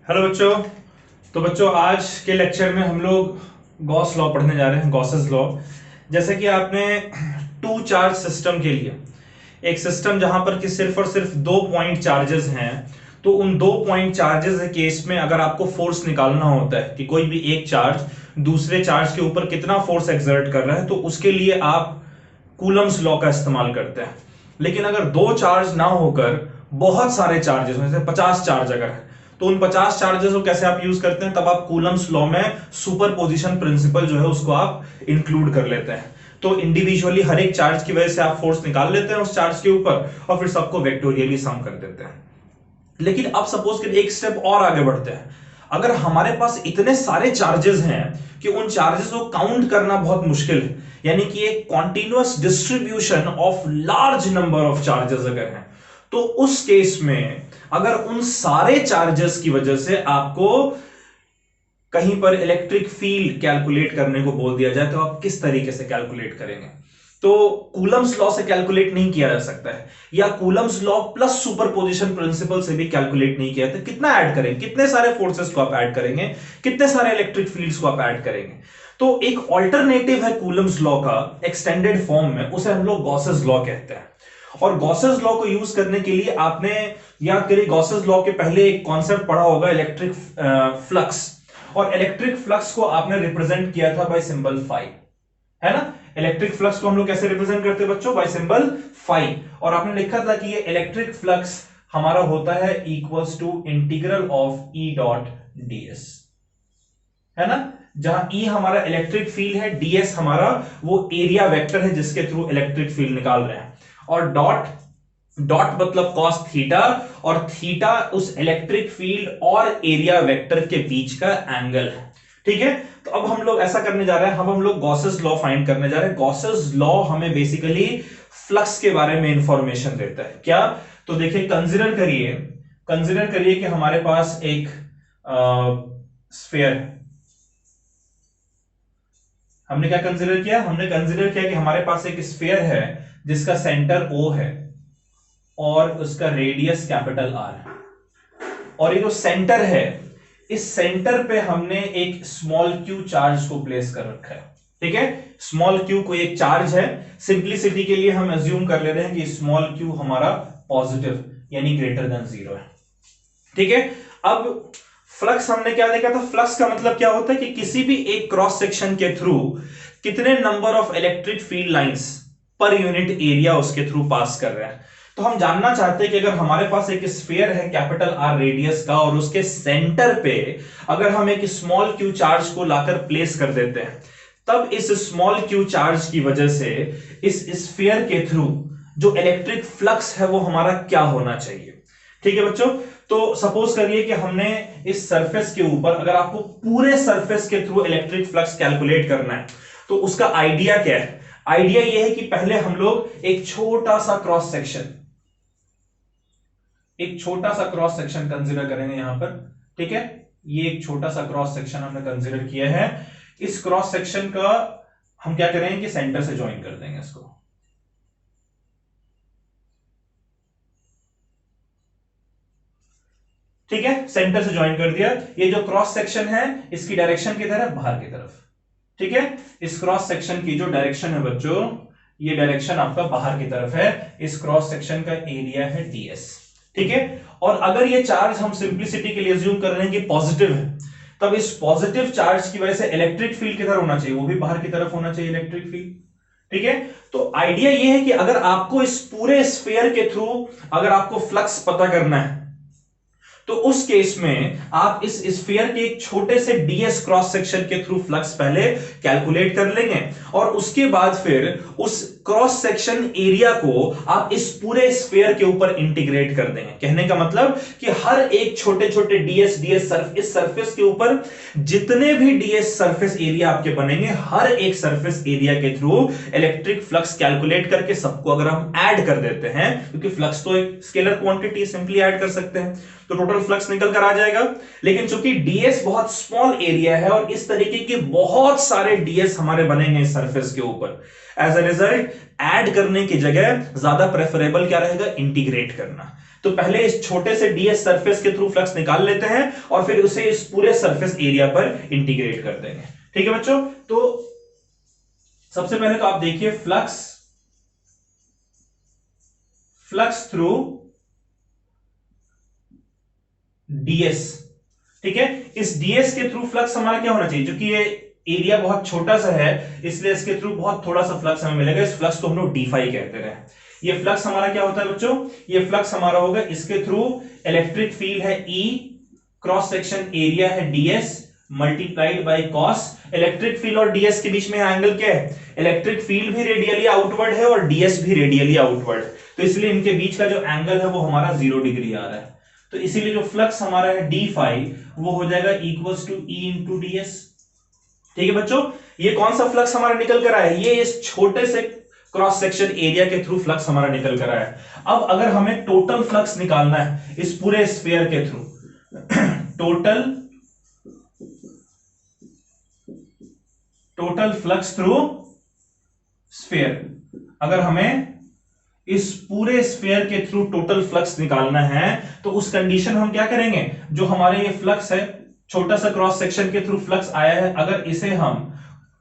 Hello बच्चों। तो बच्चों आज के लेक्चर में हम लोग गॉस लॉ पढ़ने जा रहे हैं, गॉसेस लॉ। जैसे कि आपने टू चार्ज सिस्टम के लिए एक सिस्टम जहां पर कि सिर्फ और सिर्फ 2 पॉइंट चार्जेस हैं, तो उन 2 पॉइंट चार्जेस के केस में अगर आपको फोर्स निकालना होता है कि कोई भी एक चार्ज दूसरे चार्ज के ऊपर कितना फोर्स एक्सर्ट कर रहा है, तो उसके लिए आप कूलम्स लॉ का इस्तेमाल करते हैं। लेकिन अगर दो चार्ज ना होकर बहुत सारे चार्जेस, जैसे 50 चार्ज अगर है, तो उन 50 चार्जेस को कैसे आप यूज करते हैं, तब आप कूलम्स लॉ में सुपरपोजिशन प्रिंसिपल जो है उसको आप इंक्लूड कर लेते हैं। तो इंडिविजुअली हर एक चार्ज की वजह से आप फोर्स निकाल लेते हैं उस चार्ज के ऊपर और फिर सबको वेक्टोरियली सम कर देते हैं। लेकिन अब सपोज कर एक स्टेप और आगे बढ़ते हैं। अगर हमारे पास इतने सारे चार्जेस हैं कि उन चार्जेस को काउंट करना बहुत मुश्किल है, यानी कि एक continuous distribution of large number of charges अगर हैं, तो उस केस में अगर उन सारे चार्जेस की वजह से आपको कहीं पर इलेक्ट्रिक फील्ड कैलकुलेट करने को बोल दिया जाए, तो आप किस तरीके से कैलकुलेट करेंगे? तो कूलम्स लॉ से कैलकुलेट नहीं किया जा सकता है, या Coulomb's law plus superposition principle से भी कैलकुलेट नहीं किया। तो कितना ऐड करेंगे, कितने सारे फोर्सेस को आप ऐड करेंगे, कितने सारे इलेक्ट्रिक फील्ड्स को आप ऐड करेंगे? तो एक ऑल्टरनेटिव है कूलम्स लॉ का एक्सटेंडेड फॉर्म में, उसे हम लोग गॉसेस लॉ कहते हैं। और गॉसेस लॉ को यूज करने के लिए आपने याद करिए, गॉसेस लॉ के पहले एक कॉन्सेप्ट पढ़ा होगा, इलेक्ट्रिक फ्लक्स। और इलेक्ट्रिक फ्लक्स को आपने रिप्रेजेंट किया था बाय सिंबल फाई, है ना? इलेक्ट्रिक फ्लक्स को हम लोग कैसे रिप्रेजेंट करते हैं बच्चों? By symbol phi. और आपने लिखा था कि ये इलेक्ट्रिक फ्लक्स हमारा होता है equals to integral of E dot ds, है ना? जहां ई हमारा इलेक्ट्रिक फील्ड है, डीएस हमारा वो एरिया वेक्टर है जिसके थ्रू इलेक्ट्रिक फील्ड निकाल रहे हैं, और डॉट मतलब कॉस थीटा, और थीटा उस इलेक्ट्रिक फील्ड और एरिया वेक्टर के बीच का एंगल है। ठीक है, तो अब हम लोग ऐसा करने जा रहे हैं, हम लोग गॉसेस लॉ फाइंड करने जा रहे हैं। गॉसेस लॉ हमें बेसिकली फ्लक्स के बारे में इंफॉर्मेशन देता है। क्या? तो देखिए, कंसिडर करिए कि हमारे पास एक स्फीयर है। हमने क्या कंसिडर किया? हमने कंसिडर किया कि हमारे पास एक स्फीयर है जिसका सेंटर O है और उसका रेडियस कैपिटल R है, और ये जो सेंटर है, इस सेंटर पे हमने एक स्मॉल q चार्ज को प्लेस कर रखा है। ठीक है, स्मॉल q कोई एक चार्ज है। सिंप्लिसिटी के लिए हम अज्यूम कर ले रहे हैं कि स्मॉल q हमारा पॉजिटिव यानी ग्रेटर देन 0 है। ठीक है, अब फ्लक्स हमने क्या देखा था? फ्लक्स का मतलब क्या होता है कि किसी भी एक क्रॉस सेक्शन के थ्रू कितने number of electric field lines per unit area उसके थ्रू पास कर रहे हैं। तो हम जानना चाहते हैं कि अगर हमारे पास एक स्फीयर है कैपिटल R रेडियस का, और उसके सेंटर पे अगर हम एक स्मॉल q चार्ज को लाकर प्लेस कर देते हैं, तब इस स्मॉल q चार्ज की वजह से इस स्फीयर के थ्रू जो इलेक्ट्रिक फ्लक्स है वो हमारा क्या होना चाहिए? ठीक है बच्चों, तो सपोज करिए कि हमने इस सरफेस के ऊपर, अगर आपको पूरे सरफेस के थ्रू इलेक्ट्रिक फ्लक्स कैलकुलेट करना है, तो उसका आइडिया क्या है? आइडिया यह है कि पहले हम लोग एक छोटा सा क्रॉस सेक्शन कंसीडर करेंगे यहां पर। ठीक है, ये एक छोटा सा क्रॉस सेक्शन हमने कंसीडर किया है। इस क्रॉस सेक्शन का हम क्या करेंगे कि सेंटर से ज्वाइन कर देंगे इसको। ठीक है, सेंटर से ज्वाइन कर दिया। ये जो क्रॉस सेक्शन है इसकी डायरेक्शन किधर है? बाहर की तरफ। ठीक है, इस क्रॉस सेक्शन की जो डायरेक्शन है बच्चों, ये डायरेक्शन आपका बाहर की तरफ है। इस क्रॉस सेक्शन का एरिया है ds। ठीक है, और अगर ये चार्ज हम सिंप्लिसिटी के लिए अज्यूम कर रहे हैं कि पॉजिटिव है, तब इस पॉजिटिव चार्ज की वजह से इलेक्ट्रिक फील्ड किधर होना चाहिए? वो भी बाहर की तरफ होना चाहिए इलेक्ट्रिक फील्ड। ठीक है, तो आइडिया ये है कि अगर आपको इस पूरे स्फीयर के थ्रू अगर आपको फ्लक्स पता करना है, तो उस केस में आप इस स्फीयर के एक छोटे से ds क्रॉस सेक्शन के थ्रू फ्लक्स पहले कैलकुलेट कर लेंगे, और उसके बाद फिर उस क्रॉस सेक्शन एरिया को आप इस पूरे स्फीयर के ऊपर इंटीग्रेट कर देंगे। कहने का मतलब कि हर एक छोटे छोटे ds इस सरफेस के ऊपर जितने भी ds सरफेस एरिया आपके बनेंगे, हर एक सरफेस एरिया के थ्रू इलेक्ट्रिक फ्लक्स कैलकुलेट करके सबको अगर हम ऐड कर देते हैं, क्योंकि फ्लक्स तो एक स्केलर क्वांटिटी, सिंपली ऐड कर सकते हैं, तो टोटल फ्लक्स निकल कर आ जाएगा। लेकिन चूंकि ds बहुत स्मॉल एरिया है और इस तरीके के बहुत सारे ds हमारे बनेंगे इस सरफेस के ऊपर, एज अ रिजल्ट ऐड करने की जगह ज्यादा प्रेफरेबल क्या रहेगा? इंटीग्रेट करना। तो पहले इस छोटे से ds सरफेस के थ्रू फ्लक्स निकाल लेते हैं और फिर उसे इस पूरे सरफेस एरिया पर इंटीग्रेट कर देंगे। ठीक है बच्चों, तो सबसे पहले तो आप देखिए फ्लक्स थ्रू ds। ठीक है, इस ds के थ्रू फ्लक्स हमारा क्या होना चाहिए, क्योंकि ये एरिया बहुत छोटा सा है इसलिए इसके थ्रू बहुत थोड़ा सा फ्लक्स हमें मिलेगा। इस फ्लक्स को हम लोग d फाई कहते हैं। ये फ्लक्स हमारा क्या होता है बच्चों, ये फ्लक्स हमारा होगा, इसके थ्रू इलेक्ट्रिक फील्ड है E, क्रॉस सेक्शन एरिया है ds multiplied by cos. Electric field और ds के बीच में एंगल क्या है, इलेक्ट्रिक फील्ड भी रेडियली आउटवर्ड है और ds भी रेडियली आउटवर्ड, तो इसलिए इनके बीच का जो एंगल है वो हमारा 0 डिग्री आ रहा है। तो इसीलिए जो फ्लक्स हमारा है d फाई वो हो जाएगा equals to E into ds। ठीक है बच्चों, ये कौन सा फ्लक्स हमारा निकल कर आया है, ये इस छोटे से क्रॉस सेक्शन एरिया के थ्रू फ्लक्स हमारा निकल कर आया है। अब अगर हमें टोटल फ्लक्स निकालना है इस पूरे स्फीयर के through, total flux through sphere, अगर हमें इस पूरे स्फीयर के थ्रू टोटल फ्लक्स निकालना है तो उस कंडीशन हम क्या करेंगे, जो हमारे ये फ्लक्स है छोटा सा क्रॉस सेक्शन के थ्रू फ्लक्स आया है, अगर इसे हम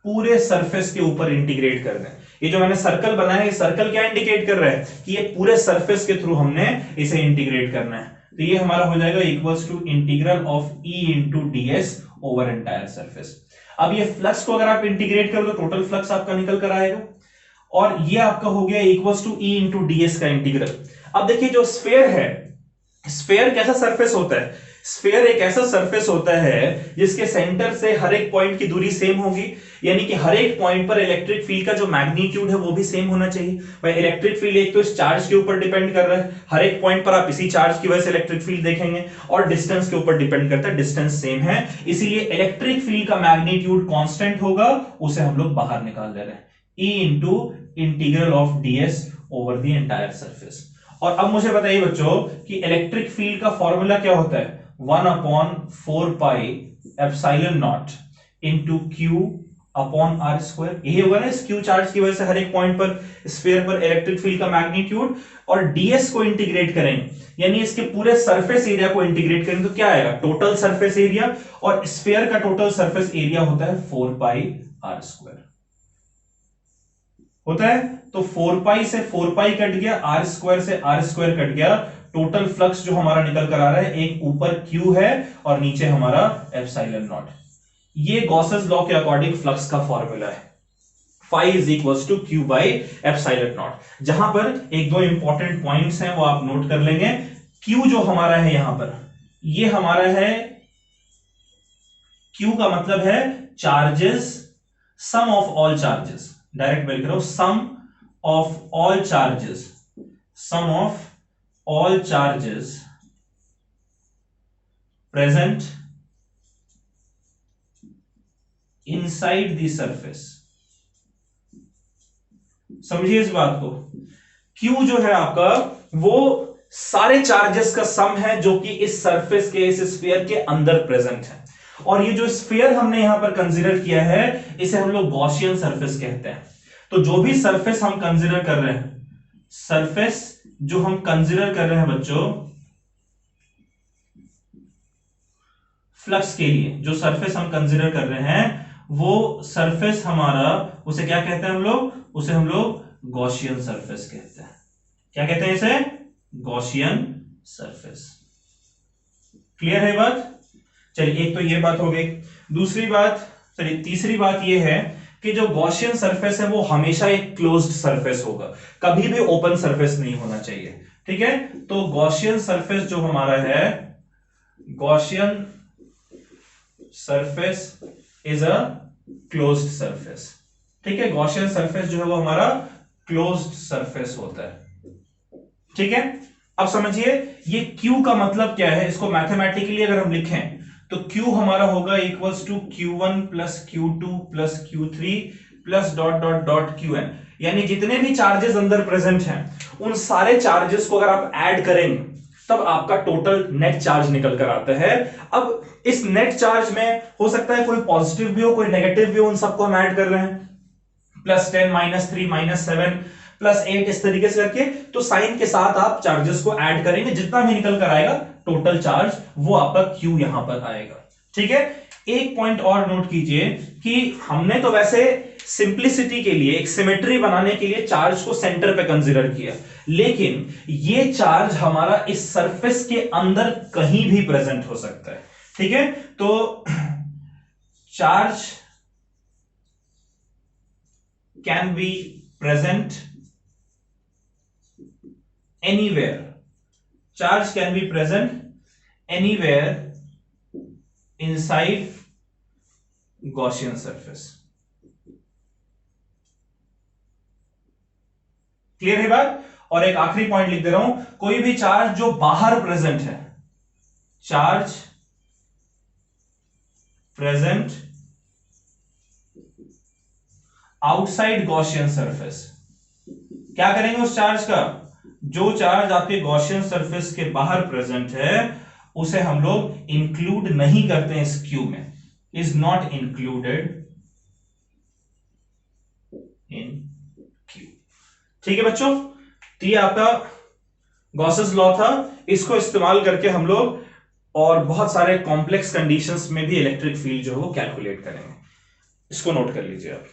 पूरे सरफेस के ऊपर इंटीग्रेट कर दें, ये जो मैंने सर्कल बनाया है, ये सर्कल क्या इंडिकेट कर रहा है कि ये पूरे सरफेस के थ्रू हमने इसे इंटीग्रेट करना है, तो ये हमारा हो जाएगा equals to integral of E into ds over entire surface. अब ये फ्लक्स को अगर आप इंटीग्रेट कर दो टोटल फ्लक्स आपका निकल कर आएगा और ये आपका हो गया equals to E into ds का इंटीग्रल। अब देखिए जो स्फीयर है, स्फीयर कैसा सरफेस होता है, स्फीयर एक ऐसा सरफेस होता है जिसके सेंटर से हर एक पॉइंट की दूरी सेम होगी, यानी कि हर एक पॉइंट पर इलेक्ट्रिक फील्ड का जो मैग्नीट्यूड है वो भी सेम होना चाहिए। भाई इलेक्ट्रिक फील्ड एक तो इस चार्ज के ऊपर डिपेंड कर रहा है, हर एक पॉइंट पर आप इसी चार्ज की वजह से इलेक्ट्रिक फील्ड देखेंगे, और डिस्टेंस के ऊपर डिपेंड करता है, डिस्टेंस सेम है, इसीलिए इलेक्ट्रिक फील्ड का मैग्नीट्यूड कांस्टेंट होगा, उसे हम लोग बाहर निकाल दे रहे हैं, E into integral of ds over the entire surface. और अब मुझे बताइए बच्चों कि इलेक्ट्रिक फील्ड का फॉर्मूला क्या होता है, 1/4 pi epsilon not into Q upon R square. यही होगा ना इस Q चार्ज की वजह से हर एक पॉइंट पर स्फीयर पर इलेक्ट्रिक फील्ड का मैग्नीट्यूड, और ds को इंटीग्रेट करेंगे यानी इसके पूरे सरफेस एरिया को इंटीग्रेट करेंगे तो क्या आएगा, टोटल सरफेस एरिया, और स्फीयर का टोटल सरफेस एरिया होता है 4 पाई R स्क्वायर होता है। तो 4 पाई से 4 पाई कट गया, R स्क्वायर से R स्क्वायर कट गया, टोटल फ्लक्स जो हमारा निकल कर आ रहा है, एक ऊपर Q है और नीचे हमारा एप्सिलॉन नॉट। ये गॉसेस लॉ के अकॉर्डिंग फ्लक्स का फॉर्मूला है, phi is equals to Q by epsilon not. जहां पर एक दो इंपॉर्टेंट पॉइंट्स हैं वो आप नोट कर लेंगे। Q जो हमारा है यहां पर, ये हमारा है, Q का मतलब है charges, sum of all charges, direct well करो, sum of all charges, sum of all charges present inside the surface. समझिए इस बात को, Q जो है आपका वो सारे चार्जेस का सम है जो कि इस सरफेस के, इस स्फीयर के अंदर प्रेजेंट है, और ये जो स्फीयर हमने यहां पर कंसीडर किया है इसे हम लोग गॉसियन सरफेस कहते हैं। तो जो भी सरफेस हम कंसीडर कर रहे हैं, सरफेस जो हम कंसीडर कर रहे हैं बच्चों फ्लक्स के लिए, जो सरफेस हम कंसीडर कर रहे हैं वो सरफेस हमारा, उसे क्या कहते हैं हम लोग, उसे हम लोग गॉसियन सरफेस कहते हैं। क्या कहते हैं इसे, गॉसियन सरफेस। क्लियर है बात? चलिए एक तो ये बात हो गई। दूसरी बात, चलिए तीसरी बात ये है कि जो गॉसियन सरफेस है वो हमेशा एक क्लोज्ड सरफेस होगा, कभी भी ओपन सरफेस नहीं होना चाहिए। ठीक है, तो गॉसियन सरफेस जो हमारा है, Gaussian surface is a closed surface. ठीक है, गॉसियन सरफेस जो है वो हमारा क्लोज्ड सरफेस होता है। ठीक है, अब समझिए ये Q का मतलब क्या है, इसको मैथमेटिकली अगर हम लिखें तो Q हमारा होगा equals to Q1 plus Q2 plus Q3 plus dot dot dot Qn, यानी जितने भी चार्जेस अंदर प्रेजेंट हैं उन सारे चार्जेस को अगर आप ऐड करेंगे तब आपका टोटल नेट चार्ज निकल कर आता है। अब इस नेट चार्ज में हो सकता है कोई पॉजिटिव भी हो, कोई नेगेटिव भी हो, उन सबको हम ऐड कर रहे हैं, +10 -3 -7 +8 इस तरीके से करके, तो साइन के साथ आप चार्जेस को ऐड करेंगे, जितना भी निकल कर आएगा टोटल चार्ज वो आपका Q यहां पर आएगा। ठीक है, एक पॉइंट और नोट कीजिए कि हमने तो वैसे सिंप्लिसिटी के लिए, एक सिमेट्री बनाने के लिए चार्ज को सेंटर पे कंसीडर किया, लेकिन ये चार्ज हमारा इस सरफेस के अंदर कहीं भी प्रेजेंट हो सकता है। ठीक है, तो charge can be present anywhere, charge can be present anywhere inside Gaussian surface. Clear है बात? और एक आखिरी पॉइंट लिख दे रहा हूं, कोई भी चार्ज जो बाहर प्रेजेंट है, charge present outside Gaussian surface, क्या करेंगे उस चार्ज का? जो चार्ज आपके गॉसियन सरफेस के बाहर प्रेजेंट है उसे हम लोग इंक्लूड नहीं करते हैं इस क्यू में, is not included in Q. ठीक है बच्चों, तो ये आपका गॉसेस लॉ था, इसको इस्तेमाल करके हम लोग और बहुत सारे कॉम्प्लेक्स कंडीशंस में भी इलेक्ट्रिक फील्ड जो है वो कैलकुलेट करेंगे। इसको नोट कर लीजिए आप।